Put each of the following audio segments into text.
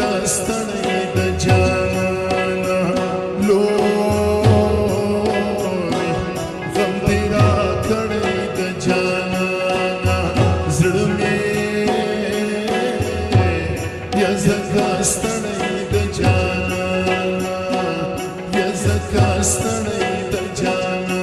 زکا ستړی د جانا لوی غم دې راکړی د جانا زړه مې یا زکا ستړی د جانا یا زکا ستړی د جانا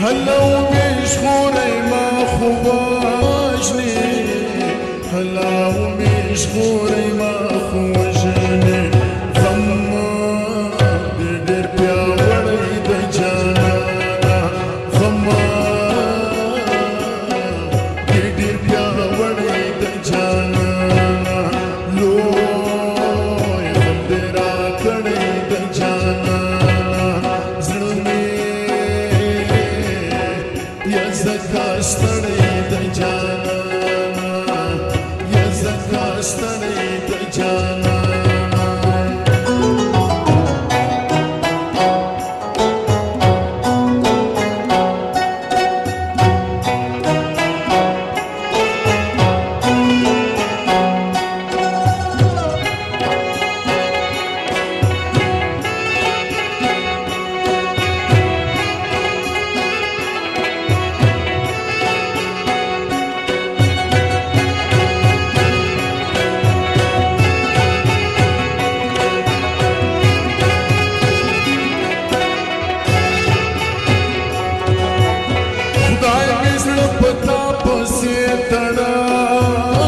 هلو مشغولي ما خوجني هلو مشغولي ما خوجني غما دير بياوري د جانا غما دير بياوري د جانا لوی غم دې راکړی د جانا زکا ستړی د جانا یا زکا ستړی د جانا پتا پسې تړلی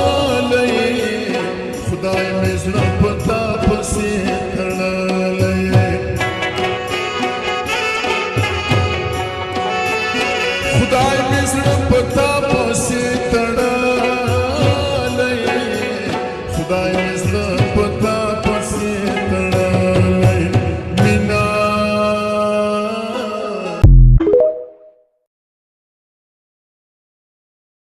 خدای مې زړه پتا پسې تړلی خدای مې زړه پتا